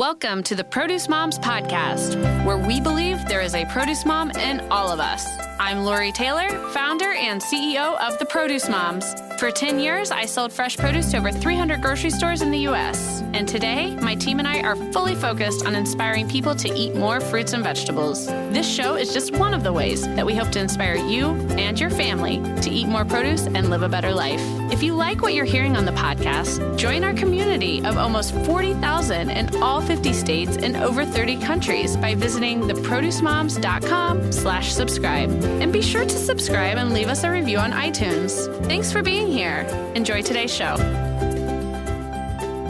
Welcome to the Produce Moms Podcast, where we believe there is a produce mom in all of us. I'm Lori Taylor, founder and CEO of the Produce Moms. For 10 years, I sold fresh produce to over 300 grocery stores in the U.S. And today, my team and I are fully focused on inspiring people to eat more fruits and vegetables. This show is just one of the ways that we hope to inspire you and your family to eat more produce and live a better life. If you like what you're hearing on the podcast, join our community of almost 40,000 in all 50 states and over 30 countries by visiting theproducemoms.com/subscribe. And be sure to subscribe and leave us a review on iTunes. Thanks for being here. Enjoy today's show.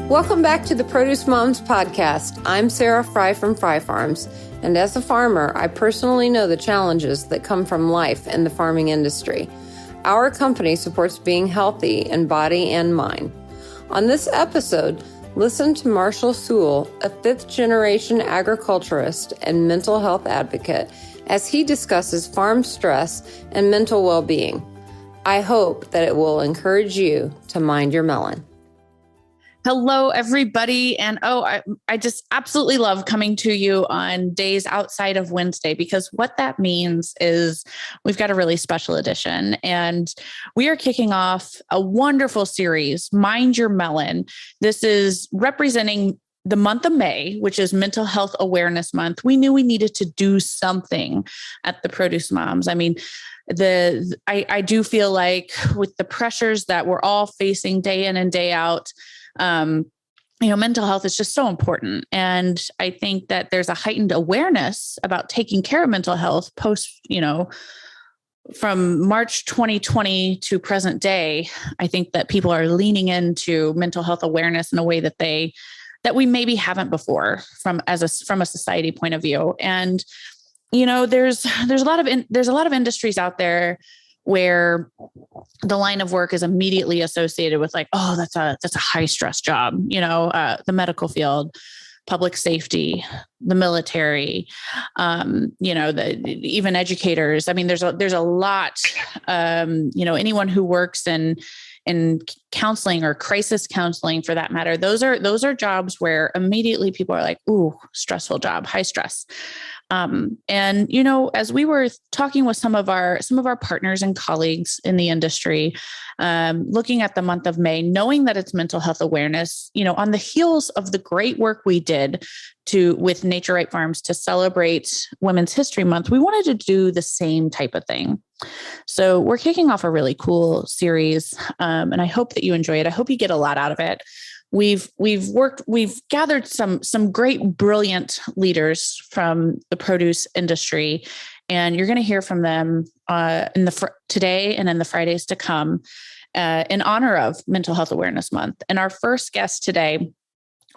Welcome back to the Produce Moms Podcast. I'm Sarah Fry from Fry Farms, and as a farmer, I personally know the challenges that come from life in the farming industry. Our company supports being healthy in body and mind. On this episode, listen to Marshal Sewell, a fifth-generation agriculturist and mental health advocate, as he discusses farm stress and mental well-being. I hope that it will encourage you to mind your melon. Hello, everybody. And I just absolutely love coming to you on days outside of Wednesday, because what that means is we've got a really special edition, and we are kicking off a wonderful series, Mind Your Melon. This is representing the month of May, which is Mental Health Awareness Month. We knew we needed to do something at the Produce Moms. I mean, I do feel like with the pressures that we're all facing day in and day out, mental health is just so important. And I think that there's a heightened awareness about taking care of mental health post, from March 2020 to present day. I think that people are leaning into mental health awareness in a way that we maybe haven't before from a society point of view. And, there's a lot of industries out there where the line of work is immediately associated with like, oh, that's a high stress job, the medical field, public safety, the military, even educators. I mean, there's a lot, anyone who works in counseling or crisis counseling for that matter. Those are jobs where immediately people are like, ooh, stressful job, high stress. As we were talking with some of our partners and colleagues in the industry, looking at the month of May, knowing that it's mental health awareness, on the heels of the great work we did with Nature Right Farms to celebrate Women's History Month, we wanted to do the same type of thing. So we're kicking off a really cool series, and I hope that you enjoy it. I hope you get a lot out of it. We've gathered some great, brilliant leaders from the produce industry, and you're going to hear from them today and in the Fridays to come in honor of Mental Health Awareness Month. And our first guest today,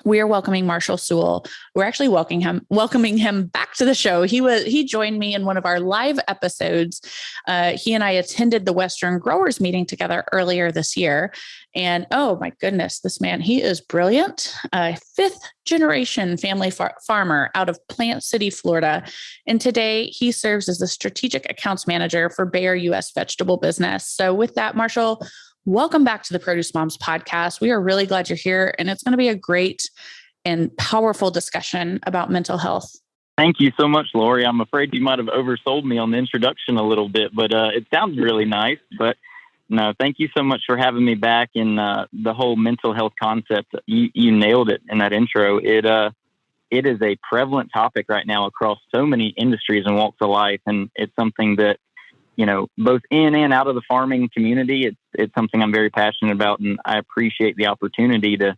we are welcoming Marshal Sewell. We're actually welcoming him back to the show. He joined me in one of our live episodes. He and I attended the Western Growers meeting together earlier this year. And oh my goodness, this man, he is brilliant. Fifth generation family farmer out of Plant City, Florida. And today he serves as the strategic accounts manager for Bayer U.S. vegetable business. So with that, Marshal, welcome back to the Produce Moms Podcast. We are really glad you're here, and it's going to be a great and powerful discussion about mental health. Thank you so much, Lori. I'm afraid you might have oversold me on the introduction a little bit, but it sounds really nice. But no, thank you so much for having me back in the whole mental health concept. You nailed it in that intro. It is a prevalent topic right now across so many industries and walks of life, and it's something that, both in and out of the farming community, it's something I'm very passionate about, and I appreciate the opportunity to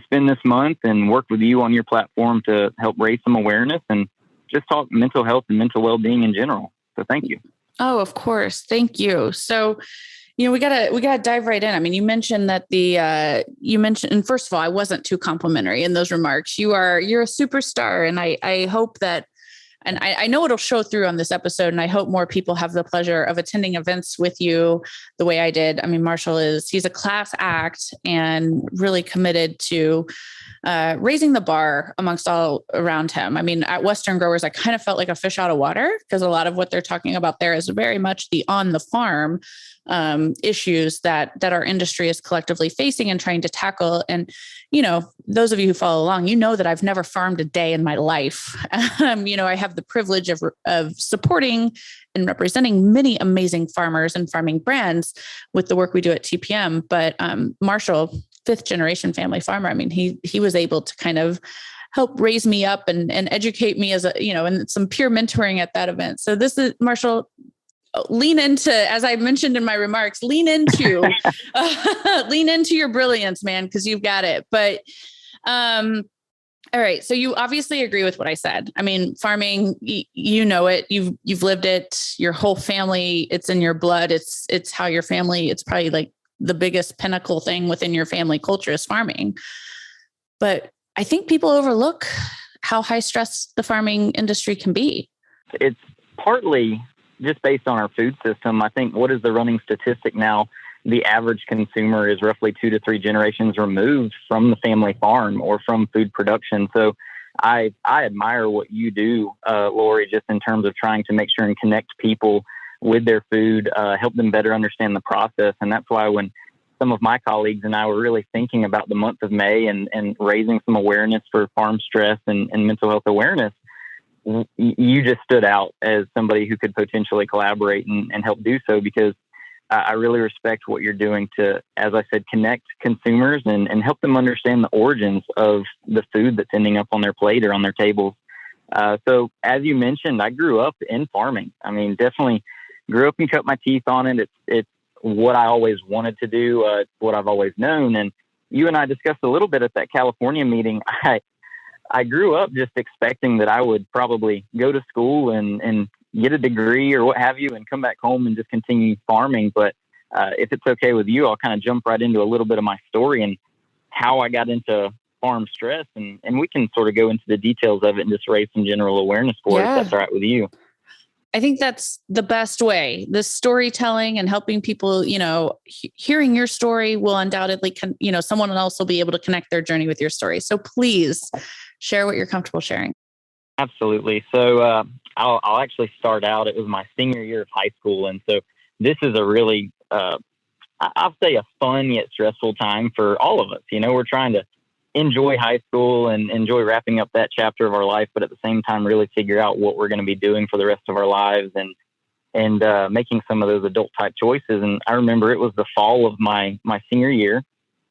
spend this month and work with you on your platform to help raise some awareness and just talk mental health and mental well-being in general. So thank you. Oh, of course. Thank you. So, we gotta dive right in. I mean, you mentioned that and first of all, I wasn't too complimentary in those remarks. You're a superstar, and I hope that, and I know it'll show through on this episode, and I hope more people have the pleasure of attending events with you the way I did. I mean, Marshal he's a class act and really committed to raising the bar amongst all around him. I mean, at Western Growers, I kind of felt like a fish out of water, because a lot of what they're talking about there is very much the on the farm, issues that our industry is collectively facing and trying to tackle. And, those of you who follow along, that I've never farmed a day in my life. I have the privilege of supporting and representing many amazing farmers and farming brands with the work we do at TPM. But Marshall, 5th generation family farmer, he was able to kind of help raise me up and educate me as and some peer mentoring at that event. So this is, Marshall, lean into, as I mentioned in my remarks, lean into your brilliance, man, because you've got it. But all right. So you obviously agree with what I said. Farming, you know it, you've lived it, your whole family, it's in your blood. It's how your family, it's probably like the biggest pinnacle thing within your family culture is farming. But I think people overlook how high stress the farming industry can be. It's partly just based on our food system. I think what is the running statistic now? The average consumer is roughly 2 to 3 generations removed from the family farm or from food production. So I admire what you do, Lori, just in terms of trying to make sure and connect people with their food, help them better understand the process. And that's why when some of my colleagues and I were really thinking about the month of May and raising some awareness for farm stress and mental health awareness, you just stood out as somebody who could potentially collaborate and help do so, because I really respect what you're doing to, as I said, connect consumers and help them understand the origins of the food that's ending up on their plate or on their tables. So as you mentioned, I grew up in farming. Definitely grew up and cut my teeth on it. It's what I always wanted to do. It's what I've always known. And you and I discussed a little bit at that California meeting. I grew up just expecting that I would probably go to school and get a degree or what have you and come back home and just continue farming. But if it's okay with you, I'll kind of jump right into a little bit of my story and how I got into farm stress. And we can sort of go into the details of it and just raise some general awareness for it, if that's all right with you. I think that's the best way. The storytelling and helping people, hearing your story will undoubtedly, someone else will be able to connect their journey with your story. So please share what you're comfortable sharing. Absolutely. So I'll actually start out. It was my senior year of high school. And so this is a really, I'll say a fun yet stressful time for all of us. We're trying to enjoy high school and enjoy wrapping up that chapter of our life, but at the same time, really figure out what we're going to be doing for the rest of our lives and making some of those adult type choices. And I remember it was the fall of my senior year.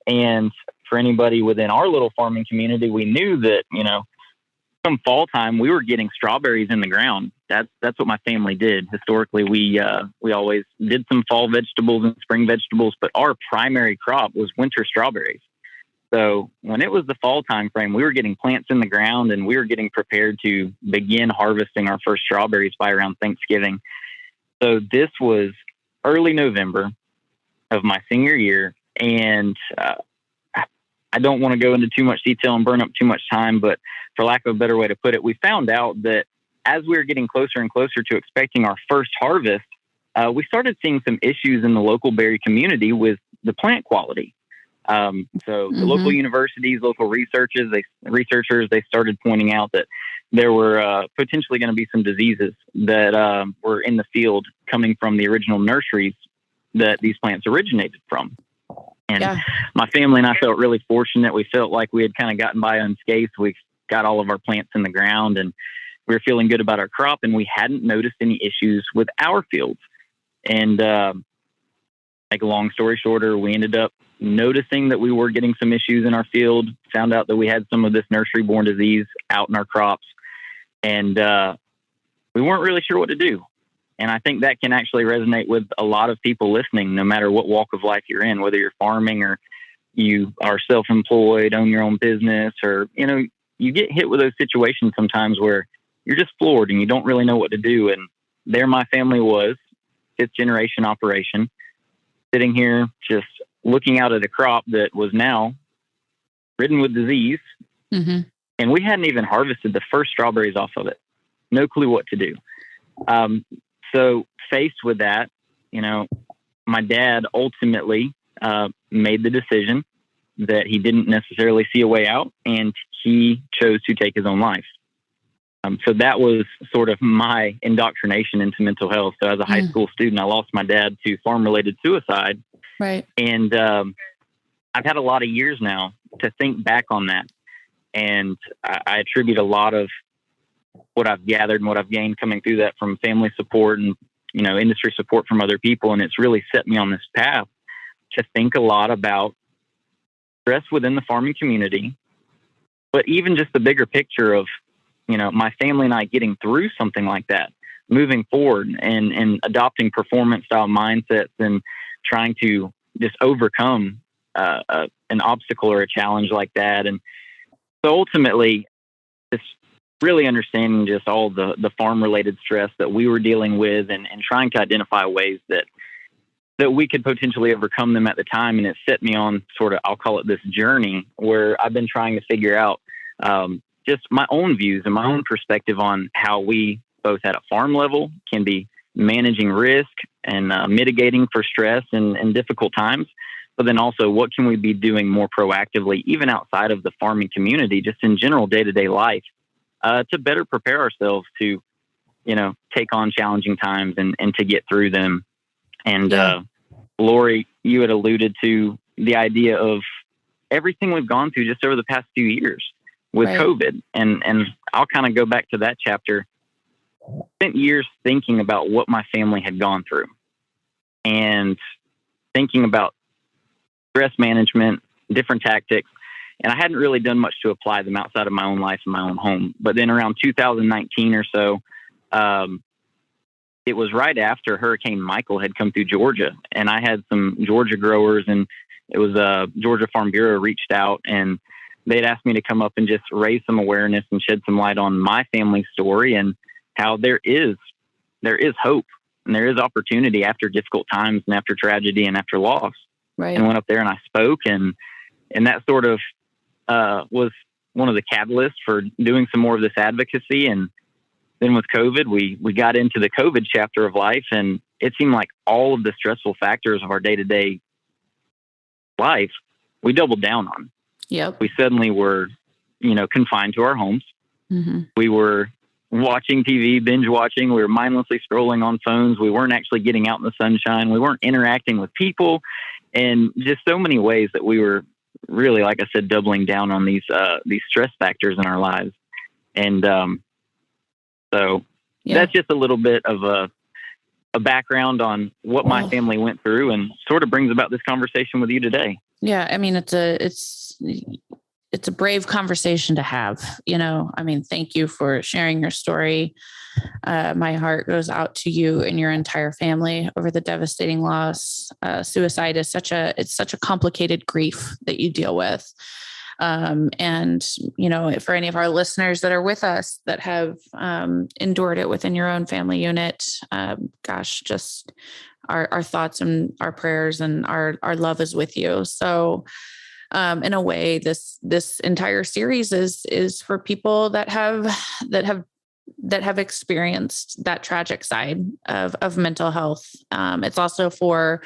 And for anybody within our little farming community, we knew that, come fall time, we were getting strawberries in the ground. That's what my family did. Historically, we always did some fall vegetables and spring vegetables, but our primary crop was winter strawberries. So when it was the fall time frame, we were getting plants in the ground and we were getting prepared to begin harvesting our first strawberries by around Thanksgiving. So this was early November of my senior year. And I don't want to go into too much detail and burn up too much time, but for lack of a better way to put it, we found out that as we were getting closer and closer to expecting our first harvest, we started seeing some issues in the local berry community with the plant quality. So the local universities, local researchers, they started pointing out that there were potentially going to be some diseases that were in the field coming from the original nurseries that these plants originated from. And my family and I felt really fortunate. We felt like we had kind of gotten by unscathed. We got all of our plants in the ground and we were feeling good about our crop, and we hadn't noticed any issues with our fields. And make a long story shorter, we ended up noticing that we were getting some issues in our field, found out that we had some of this nursery-borne disease out in our crops, and we weren't really sure what to do. And I think that can actually resonate with a lot of people listening, no matter what walk of life you're in, whether you're farming or you are self-employed, own your own business, or, you get hit with those situations sometimes where you're just floored and you don't really know what to do. And there my family was, 5th generation operation, sitting here just looking out at a crop that was now ridden with disease. And we hadn't even harvested the first strawberries off of it. No clue what to do. So faced with that, my dad ultimately made the decision that he didn't necessarily see a way out, and he chose to take his own life. So that was sort of my indoctrination into mental health. So as a high school student, I lost my dad to farm-related suicide. Right. And I've had a lot of years now to think back on that. And I attribute a lot of what I've gathered and what I've gained coming through that from family support and, industry support from other people. And it's really set me on this path to think a lot about stress within the farming community, but even just the bigger picture of, my family and I getting through something like that, moving forward and adopting performance style mindsets and trying to just overcome an obstacle or a challenge like that. And so ultimately, just really understanding just all the farm related stress that we were dealing with and trying to identify ways that we could potentially overcome them at the time. And it set me on sort of, I'll call it this journey where I've been trying to figure out just my own views and my own perspective on how we both at a farm level can be managing risk and mitigating for stress in difficult times. But then also, what can we be doing more proactively, even outside of the farming community, just in general day-to-day life, to better prepare ourselves to, take on challenging times and to get through them. And Lori, you had alluded to the idea of everything we've gone through just over the past few years with COVID. And I'll kind of go back to that chapter. I spent years thinking about what my family had gone through and thinking about stress management, different tactics. And I hadn't really done much to apply them outside of my own life and my own home. But then around 2019 or so, it was right after Hurricane Michael had come through Georgia. And I had some Georgia growers, and it was Georgia Farm Bureau reached out, and they'd asked me to come up and just raise some awareness and shed some light on my family story and how there is hope and there is opportunity after difficult times and after tragedy and after loss. Right. And went up there and I spoke, and that sort of was one of the catalysts for doing some more of this advocacy. And then with COVID, we got into the COVID chapter of life, and it seemed like all of the stressful factors of our day-to-day life, we doubled down on. Yep. We suddenly were, confined to our homes. Mm-hmm. We were watching TV, binge watching. We were mindlessly scrolling on phones. We weren't actually getting out in the sunshine. We weren't interacting with people, and just so many ways that we were really, like I said, doubling down on these stress factors in our lives. And so that's just a little bit of a background on what my family went through, and sort of brings about this conversation with you today. Yeah. I mean, it's a brave conversation to have, thank you for sharing your story. My heart goes out to you and your entire family over the devastating loss. Suicide is such a complicated grief that you deal with. And, for any of our listeners that are with us that have endured it within your own family unit, just our thoughts and our prayers and our love is with you. So, in a way, this entire series is for people that have experienced that tragic side of mental health. It's also for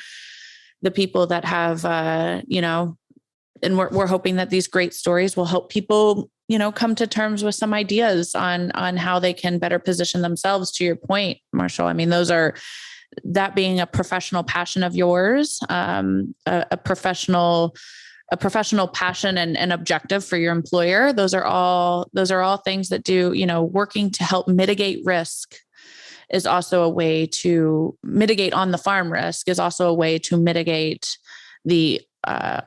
the people that have, and we're hoping that these great stories will help people, come to terms with some ideas on how they can better position themselves. To your point, Marshall, I mean, that being a professional passion of yours, a professional passion and objective for your employer. Those are all things that do, working to help mitigate risk is also a way to mitigate on the farm risk, is also a way to mitigate the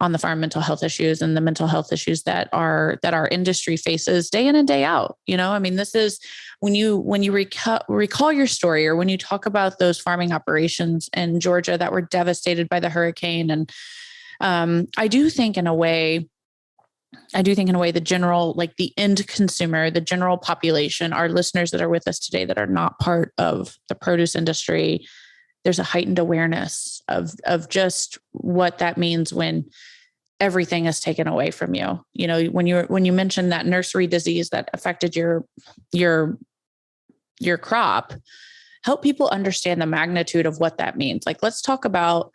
on the farm mental health issues and the mental health issues that our industry faces day in and day out. This is when you recall your story, or when you talk about those farming operations in Georgia that were devastated by the hurricane. And I do think in a way, the general, like the end consumer, the general population, our listeners that are with us today that are not part of the produce industry, there's a heightened awareness of just what that means when everything is taken away from you. When you mentioned that nursery disease that affected your crop, help people understand the magnitude of what that means. Like, let's talk about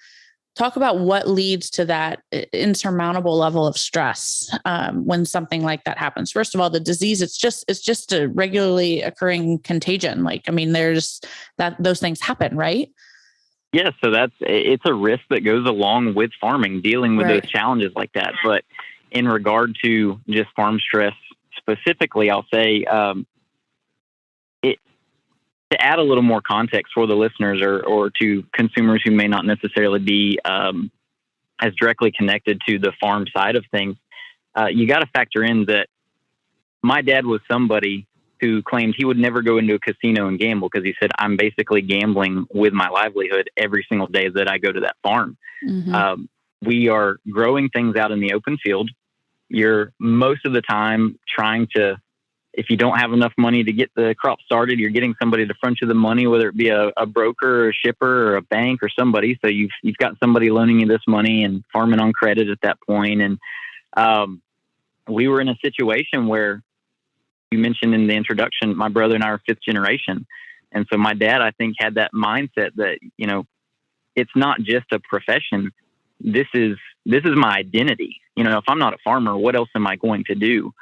Talk about what leads to that insurmountable level of stress when something like that happens. First of all, the disease, it's just a regularly occurring contagion. There's those things happen, right? Yeah. So it's a risk that goes along with farming, dealing with Right. those challenges like that. But in regard to just farm stress specifically, I'll say, to add a little more context for the listeners or to consumers who may not necessarily be as directly connected to the farm side of things, you got to factor in that my dad was somebody who claimed he would never go into a casino and gamble because he said, I'm basically gambling with my livelihood every single day that I go to that farm. Mm-hmm. We are growing things out in the open field. You're most of the time trying to, if you don't have enough money to get the crop started, you're getting somebody to front you the money, whether it be a broker or a shipper or a bank or somebody. So you've got somebody loaning you this money and farming on credit at that point. And we were in a situation where you mentioned in the introduction, my brother and I are fifth generation. And so my dad, I think, had that mindset that, it's not just a profession. This is my identity. If I'm not a farmer, what else am I going to do?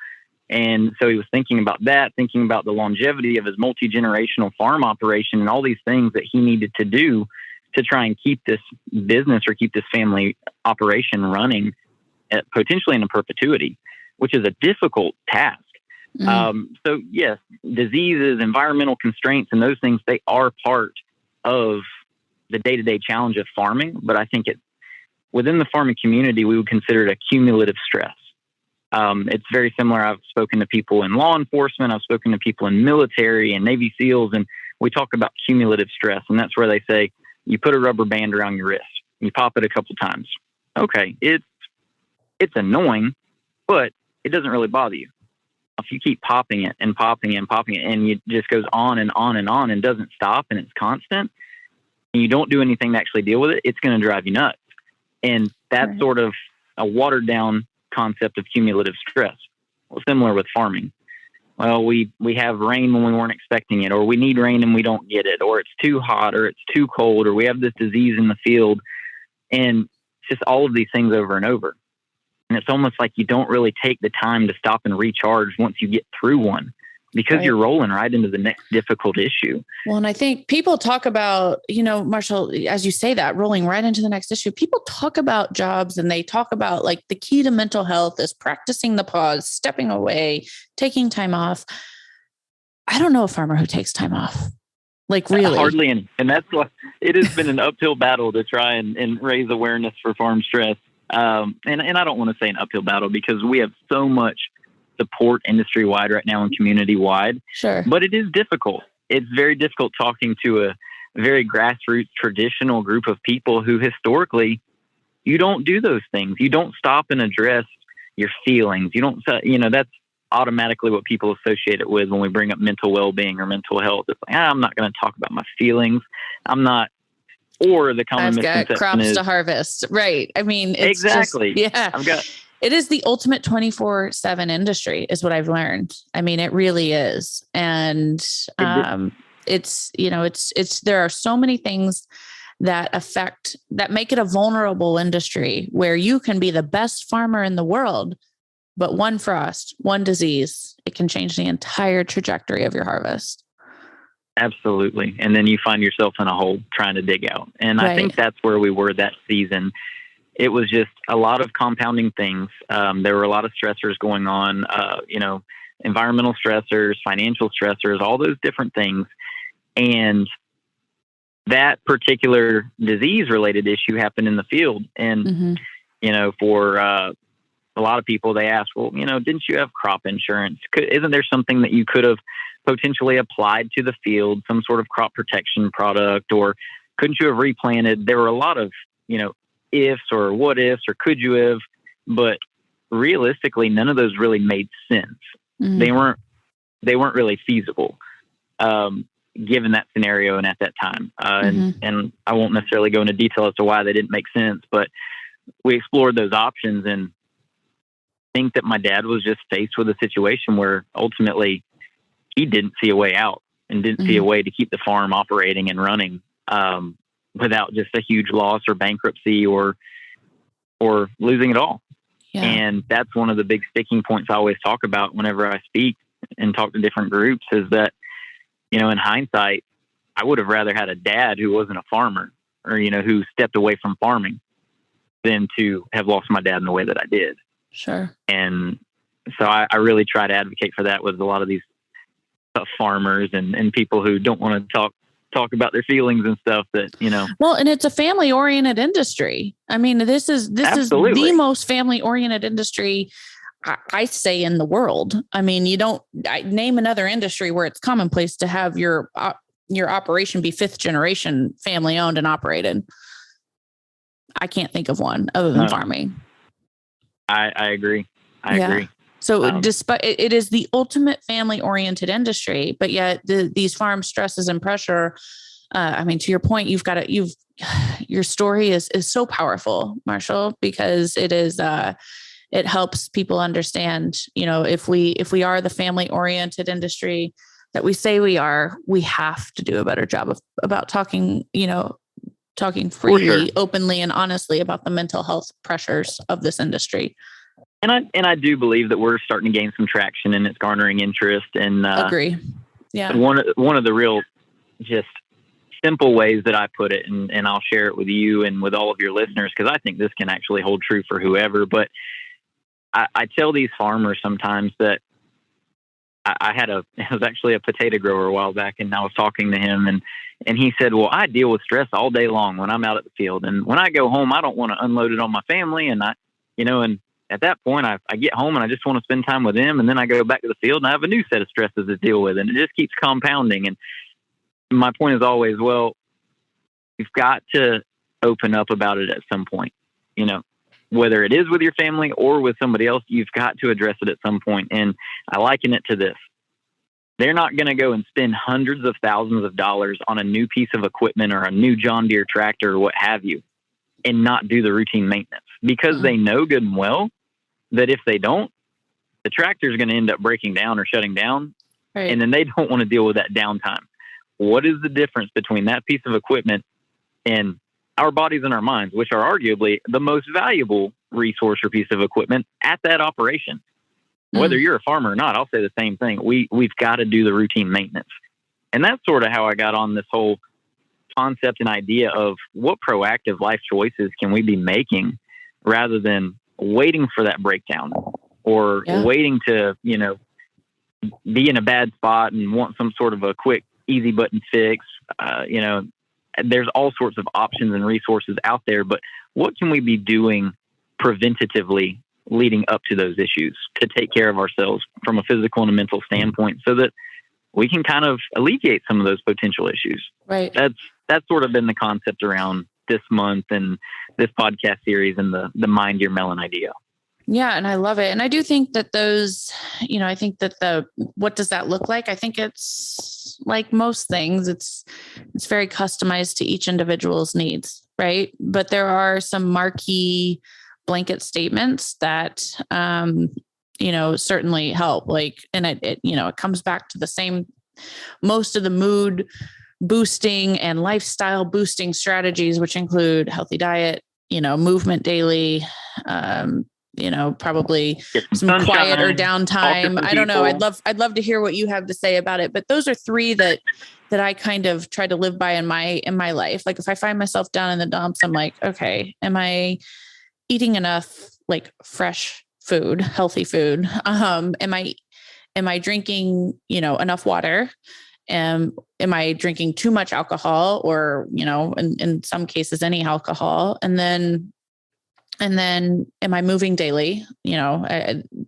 And so he was thinking about that, thinking about the longevity of his multi-generational farm operation and all these things that he needed to do to try and keep this business or keep this family operation running potentially in perpetuity, which is a difficult task. So yes, diseases, environmental constraints, and those things, they are part of the day-to-day challenge of farming. But I think within the farming community, we would consider it a cumulative stress. It's very similar. I've spoken to people in law enforcement. I've spoken to people in military and Navy SEALs, and we talk about cumulative stress. And that's where they say, you put a rubber band around your wrist, you pop it a couple times. Okay. It's annoying, but it doesn't really bother you. If you keep popping it and popping it and popping it, and it just goes on and on and on and doesn't stop, and it's constant, and you don't do anything to actually deal with it, it's going to drive you nuts. And that's sort of a watered down concept of cumulative stress. Well, similar with farming. Well, we have rain when we weren't expecting it, or we need rain and we don't get it, or it's too hot, or it's too cold, or we have this disease in the field. And it's just all of these things over and over. And it's almost like you don't really take the time to stop and recharge once you get through one, because you're rolling right into the next difficult issue. Well, and I think people talk about, Marshall, as you say that, rolling right into the next issue, people talk about jobs and they talk about like the key to mental health is practicing the pause, stepping away, taking time off. I don't know a farmer who takes time off. Like really? Hardly any. And that's why it has been an uphill battle to try and raise awareness for farm stress. And I don't want to say an uphill battle because we have so much support industry wide right now and community wide. Sure. But it is difficult. It's very difficult talking to a very grassroots traditional group of people who historically you don't do those things. You don't stop and address your feelings. You don't, that's automatically what people associate it with when we bring up mental well-being or mental health. It's like, I'm not going to talk about my feelings. I'm not. Or the common misconception got crops is to harvest. Right. I mean, it's exactly. It is the ultimate 24/7 industry is what I've learned. I mean, it really is. And there are so many things that make it a vulnerable industry where you can be the best farmer in the world, but one frost, one disease, it can change the entire trajectory of your harvest. Absolutely. And then you find yourself in a hole trying to dig out. And I think that's where we were that season. It was just a lot of compounding things. There were a lot of stressors going on, environmental stressors, financial stressors, all those different things. And that particular disease-related issue happened in the field. And, for a lot of people, they ask, well, didn't you have crop insurance? Isn't there something that you could have potentially applied to the field, some sort of crop protection product, or couldn't you have replanted? There were a lot of, ifs or what ifs or could you have, but realistically, none of those really made sense. Mm-hmm. They weren't really feasible, given that scenario and at that time. And I won't necessarily go into detail as to why they didn't make sense, but we explored those options and think that my dad was just faced with a situation where ultimately he didn't see a way out and didn't see a way to keep the farm operating and running. without just a huge loss or bankruptcy or losing it all. Yeah. And that's one of the big sticking points I always talk about whenever I speak and talk to different groups, is that, you know, in hindsight, I would have rather had a dad who wasn't a farmer, or, you know, who stepped away from farming, than to have lost my dad in the way that I did. Sure. And so I really try to advocate for that with a lot of these farmers and people who don't want to talk about their feelings and stuff, that, you know. Well, and it's a family oriented industry. I mean, this is the most family oriented industry, I say, in the world. I mean, name another industry where it's commonplace to have your operation be 5th generation family owned and operated. I can't think of one other than farming. I agree. I agree. So despite it is the ultimate family oriented industry, but yet these farm stresses and pressure, I mean, to your point, your story is so powerful, Marshall, because it is, it helps people understand, you know, if we are the family oriented industry that we say we are, we have to do a better job about talking freely, openly, and honestly about the mental health pressures of this industry. And I do believe that we're starting to gain some traction, and it's garnering interest. And agree. Yeah. One of the real just simple ways that I put it, and I'll share it with you and with all of your listeners, because I think this can actually hold true for whoever. But I tell these farmers sometimes that it was actually a potato grower a while back, and I was talking to him, and he said, well, I deal with stress all day long when I'm out at the field. And when I go home, I don't want to unload it on my family. And and at that point, I get home and I just want to spend time with them. And then I go back to the field and I have a new set of stresses to deal with. And it just keeps compounding. And my point is always, well, you've got to open up about it at some point. You know, whether it is with your family or with somebody else, you've got to address it at some point. And I liken it to this. They're not going to go and spend hundreds of thousands of dollars on a new piece of equipment or a new John Deere tractor or what have you, and not do the routine maintenance, because they know good and well that if they don't, the tractor is going to end up breaking down or shutting down. Right. And then they don't want to deal with that downtime. What is the difference between that piece of equipment and our bodies and our minds, which are arguably the most valuable resource or piece of equipment at that operation? Whether you're a farmer or not, I'll say the same thing. We've got to do the routine maintenance. And that's sort of how I got on this whole concept and idea of what proactive life choices can we be making, rather than waiting for that breakdown or waiting to, you know, be in a bad spot and want some sort of a quick, easy button fix. You know, there's all sorts of options and resources out there, but what can we be doing preventatively leading up to those issues to take care of ourselves from a physical and a mental standpoint, so that we can kind of alleviate some of those potential issues? Right. That's sort of been the concept around this month and this podcast series and the Mind Your Melon idea. Yeah. And I love it. And I do think that those, you know, I think that what does that look like? I think it's like most things, it's very customized to each individual's needs. Right. But there are some marquee blanket statements that, you know, certainly help. Like, and it comes back to the same, most of the mood boosting and lifestyle boosting strategies, which include healthy diet, you know, movement daily, you know, probably some quiet or downtime. I don't know. I'd love to hear what you have to say about it, but those are 3 that I kind of try to live by in my life. Like if I find myself down in the dumps, I'm like, okay, am I eating enough like fresh food, healthy food? Am I drinking, you know, enough water? Am I drinking too much alcohol, or, you know, in some cases, any alcohol? And then am I moving daily? You know,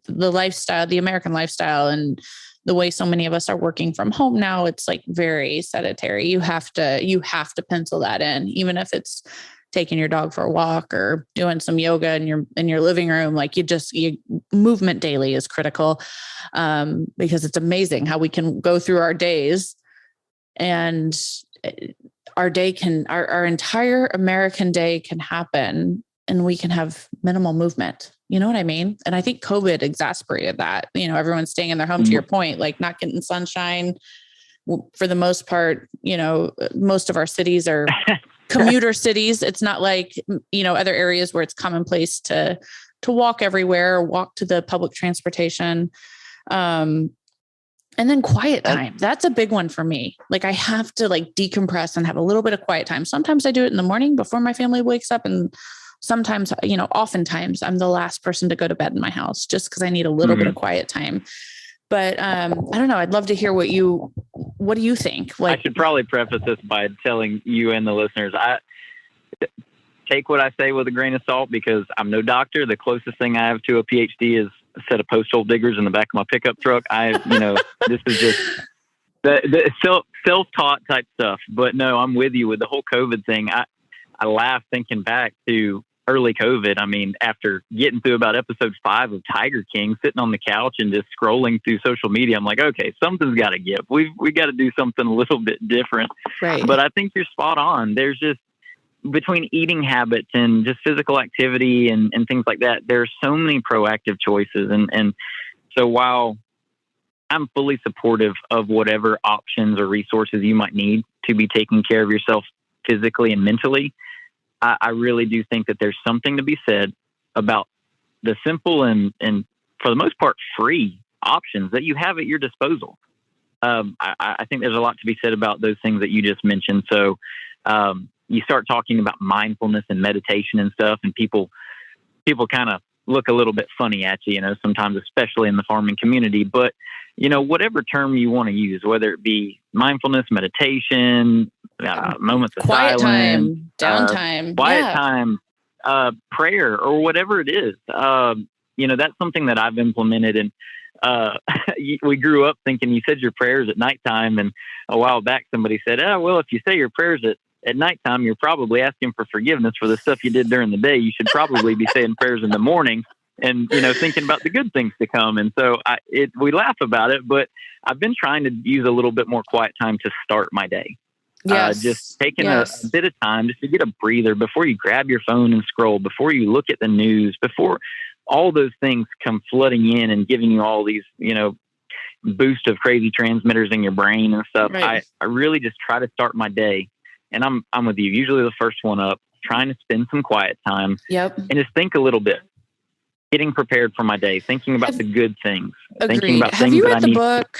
the lifestyle, the American lifestyle, and the way so many of us are working from home now, it's like very sedentary. You have to pencil that in, even if it's taking your dog for a walk or doing some yoga in your living room. Like movement daily is critical, because it's amazing how we can go through our days, and our entire American day can happen and we can have minimal movement. You know what I mean? And I think COVID exacerbated that. You know, everyone's staying in their home, to your point, like not getting sunshine for the most part. You know, most of our cities are commuter cities. It's not like, other areas where it's commonplace to walk everywhere or walk to the public transportation. And then quiet time. That's a big one for me. Like I have to decompress and have a little bit of quiet time. Sometimes I do it in the morning before my family wakes up. And sometimes, oftentimes I'm the last person to go to bed in my house just because I need a little bit of quiet time. But I don't know. I'd love to hear what do you think? I should probably preface this by telling you and the listeners, I take what I say with a grain of salt because I'm no doctor. The closest thing I have to a PhD is a set of post-hole diggers in the back of my pickup truck. This is just the self-taught type stuff. But no, I'm with you with the whole COVID thing. I laugh thinking back to early COVID. I mean, after getting through about episode 5 of Tiger King, sitting on the couch and just scrolling through social media, I'm like, okay, something's got to give. We got to do something a little bit different. Right. But I think you're spot on. There's just, between eating habits and just physical activity and things like that, there are so many proactive choices. And so while I'm fully supportive of whatever options or resources you might need to be taking care of yourself physically and mentally, I really do think that there's something to be said about the simple and for the most part, free options that you have at your disposal. I think there's a lot to be said about those things that you just mentioned. So, you start talking about mindfulness and meditation and stuff, and people kind of look a little bit funny at you, sometimes, especially in the farming community. But, whatever term you want to use, whether it be mindfulness, meditation, moments of quiet silence, downtime, quiet time, prayer, or whatever it is, that's something that I've implemented. And we grew up thinking you said your prayers at nighttime. And a while back, somebody said, well, if you say your prayers at nighttime, you're probably asking for forgiveness for the stuff you did during the day. You should probably be saying prayers in the morning and, thinking about the good things to come. And so we laugh about it, but I've been trying to use a little bit more quiet time to start my day. Yes. Just taking a bit of time just to get a breather before you grab your phone and scroll, before you look at the news, before all those things come flooding in and giving you all these, boost of crazy transmitters in your brain and stuff. Right. I really just try to start my day. And I'm with you, usually the first one up, trying to spend some quiet time. Yep. And just think a little bit, getting prepared for my day, thinking about the good things. Agreed. Thinking about have things you that read I the need. book,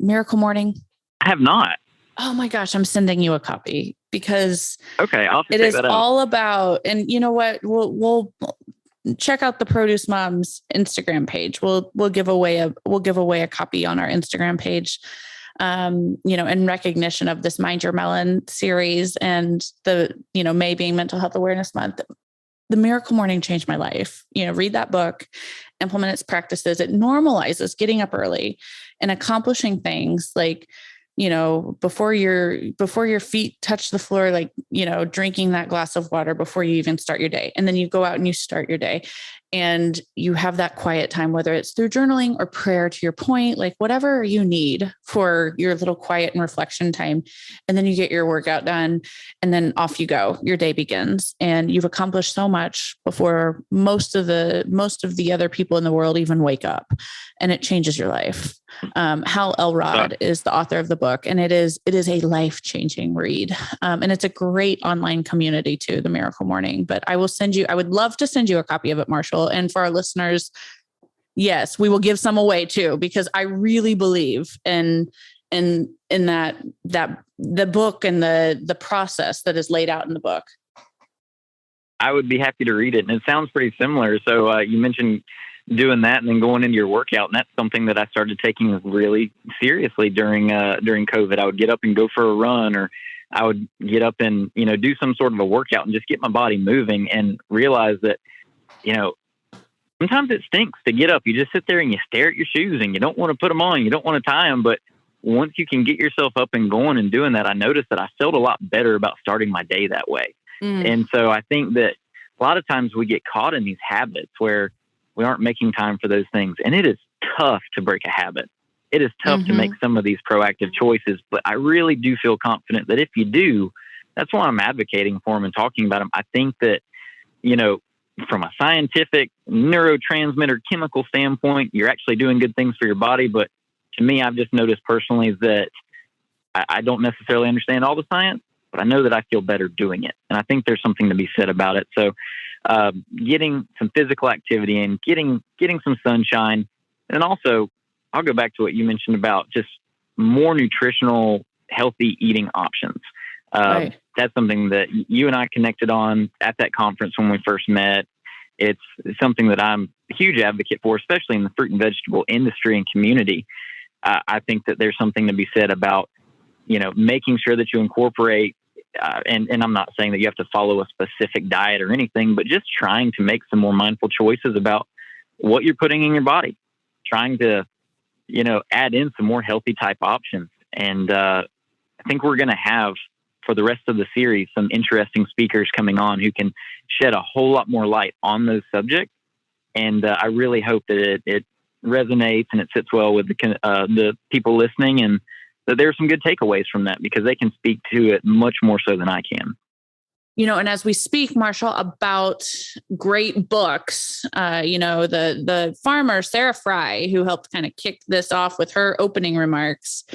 Miracle Morning? I have not. Oh my gosh, I'm sending you a copy because okay, I'll have to it check is that out. all about, and you know what, we'll check out the Produce Moms Instagram page. We'll give away a copy on our Instagram page. In recognition of this Mind Your Melon series and the, May being Mental Health Awareness Month. The Miracle Morning changed my life. Read that book, implement its practices. It normalizes getting up early and accomplishing things like, before your feet touch the floor, drinking that glass of water before you even start your day. And then you go out and you start your day and you have that quiet time, whether it's through journaling or prayer, to your point, whatever you need for your little quiet and reflection time. And then you get your workout done and then off you go. Your day begins and you've accomplished so much before most of the other people in the world even wake up, and it changes your life. Hal Elrod is the author of the book, and it is a life-changing read. And it's a great online community too, the Miracle Morning. But I would love to send you a copy of it, Marshall. And for our listeners, yes, we will give some away too, because I really believe in that the book and the process that is laid out in the book. I would be happy to read it. And it sounds pretty similar. So you mentioned doing that and then going into your workout. And that's something that I started taking really seriously during COVID. I would get up and go for a run, or I would get up and, do some sort of a workout and just get my body moving, and realize that, sometimes it stinks to get up. You just sit there and you stare at your shoes and you don't want to put them on. You don't want to tie them. But once you can get yourself up and going and doing that, I noticed that I felt a lot better about starting my day that way. And so I think that a lot of times we get caught in these habits where we aren't making time for those things. And it is tough to break a habit. It is tough to make some of these proactive choices. But I really do feel confident that if you do, that's why I'm advocating for them and talking about them. I think that, from a scientific neurotransmitter chemical standpoint, you're actually doing good things for your body. But to me, I've just noticed personally that I don't necessarily understand all the science, but I know that I feel better doing it. And I think there's something to be said about it. So getting some physical activity and getting some sunshine. And also, I'll go back to what you mentioned about just more nutritional, healthy eating options. Right. That's something that you and I connected on at that conference when we first met. It's something that I'm a huge advocate for, especially in the fruit and vegetable industry and community. I think that there's something to be said about, making sure that you incorporate, and I'm not saying that you have to follow a specific diet or anything, but just trying to make some more mindful choices about what you're putting in your body, trying to, add in some more healthy type options. And I think we're going to have, for the rest of the series, some interesting speakers coming on who can shed a whole lot more light on those subjects. And I really hope that it resonates and it sits well with the people listening, and that there's some good takeaways from that, because they can speak to it much more so than I can. And as we speak, Marshall, about great books, the farmer, Sarah Fry, who helped kind of kick this off with her opening remarks.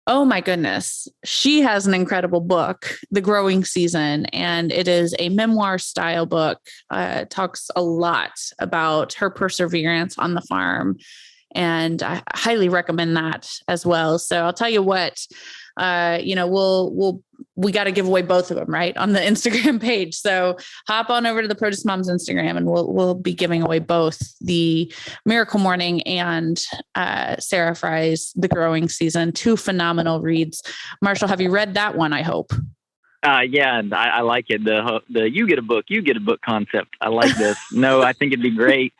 Oh my goodness. She has an incredible book, The Growing Season, and it is a memoir style book. It talks a lot about her perseverance on the farm, and I highly recommend that as well. So I'll tell you what, we got to give away both of them, right, on the Instagram page. So hop on over to the Produce Moms Instagram, and we'll be giving away both the Miracle Morning and Sarah Fry's The Growing Season, 2 phenomenal reads. Marshall, have you read that one? I hope. Yeah, and I like it. The you get a book concept. I like this. No, I think it'd be great.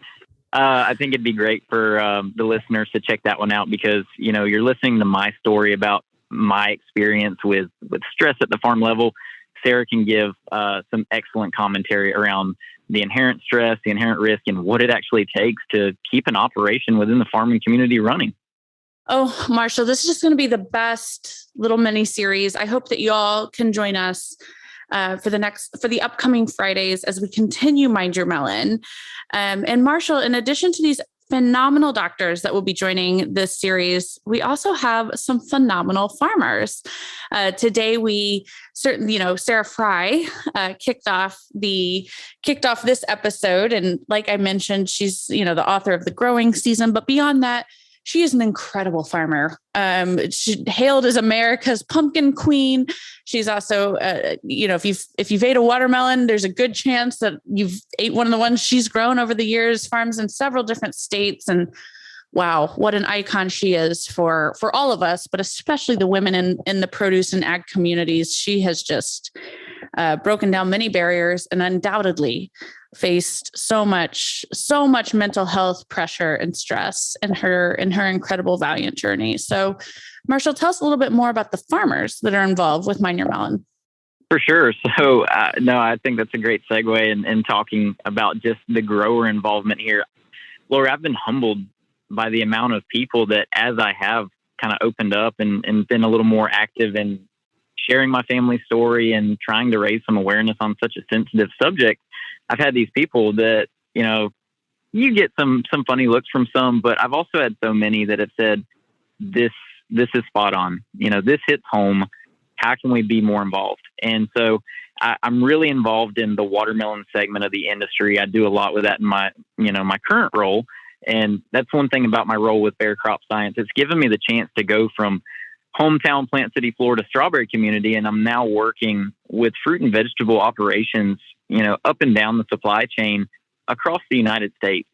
I think it'd be great for the listeners to check that one out, because, you're listening to my story about my experience with stress at the farm level. Sarah can give some excellent commentary around the inherent stress, the inherent risk, and what it actually takes to keep an operation within the farming community running. Oh, Marshall, this is just going to be the best little mini series. I hope that you all can join us for the upcoming Fridays as we continue Mind Your Melon. And Marshall, in addition to these phenomenal doctors that will be joining this series, we also have some phenomenal farmers. Today, we certainly, Sarah Fry kicked off this episode. And like I mentioned, she's, the author of The Growing Season, but beyond that, she is an incredible farmer. She hailed as America's pumpkin queen. She's also, if you've ate a watermelon, there's a good chance that you've ate one of the ones she's grown over the years. Farms in several different states, and wow, what an icon she is for all of us, but especially the women in the produce and ag communities. She has just broken down many barriers and undoubtedly faced so much mental health pressure and stress in her incredible, valiant journey. So, Marshall, tell us a little bit more about the farmers that are involved with Mind Your Melon. For sure. So, I think that's a great segue in talking about just the grower involvement here. Laura, I've been humbled by the amount of people that, as I have kind of opened up and been a little more active in sharing my family story and trying to raise some awareness on such a sensitive subject, I've had these people that, you get some funny looks from some, but I've also had so many that have said, this is spot on. This hits home. How can we be more involved? And so I'm really involved in the watermelon segment of the industry. I do a lot with that in my current role. And that's one thing about my role with Bear Crop Science. It's given me the chance to go from hometown Plant City, Florida strawberry community, and I'm now working with fruit and vegetable operations, up and down the supply chain across the United States.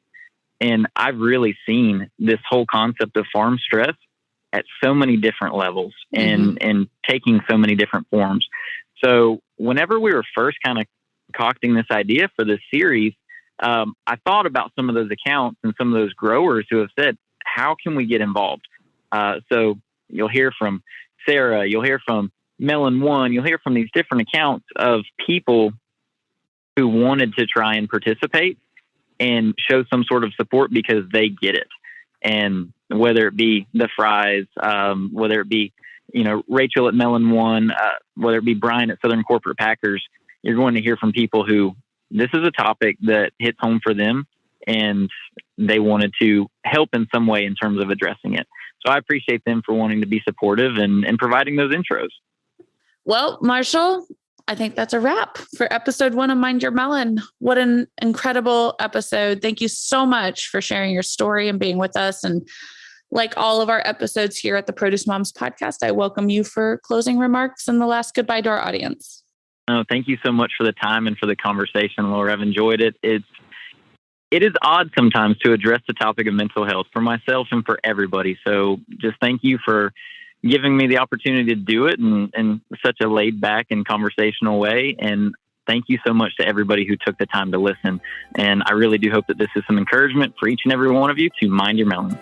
And I've really seen this whole concept of farm stress at so many different levels and taking so many different forms. So whenever we were first kind of concocting this idea for this series, I thought about some of those accounts and some of those growers who have said, how can we get involved? So you'll hear from Sarah, you'll hear from Melon One, you'll hear from these different accounts of people who wanted to try and participate and show some sort of support because they get it. And whether it be the Fries, whether it be, Rachel at Melon One, whether it be Brian at Southern Corporate Packers, you're going to hear from people who this is a topic that hits home for them and they wanted to help in some way in terms of addressing it. So I appreciate them for wanting to be supportive and providing those intros. Well, Marshall, I think that's a wrap for episode 1 of Mind Your Melon. What an incredible episode. Thank you so much for sharing your story and being with us. And like all of our episodes here at the Produce Moms podcast, I welcome you for closing remarks and the last goodbye to our audience. Oh, thank you so much for the time and for the conversation, Laura. I've enjoyed it. It is odd sometimes to address the topic of mental health for myself and for everybody. So just thank you for giving me the opportunity to do it in such a laid back and conversational way. And thank you so much to everybody who took the time to listen. And I really do hope that this is some encouragement for each and every one of you to mind your melon.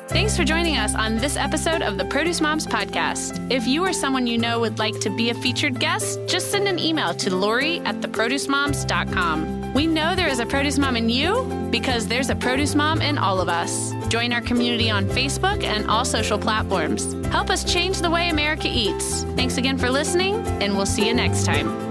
Thanks for joining us on this episode of the Produce Moms podcast. If you or someone you know would like to be a featured guest, just send an email to Lori@theproducemoms.com. We know there is a produce mom in you because there's a produce mom in all of us. Join our community on Facebook and all social platforms. Help us change the way America eats. Thanks again for listening, and we'll see you next time.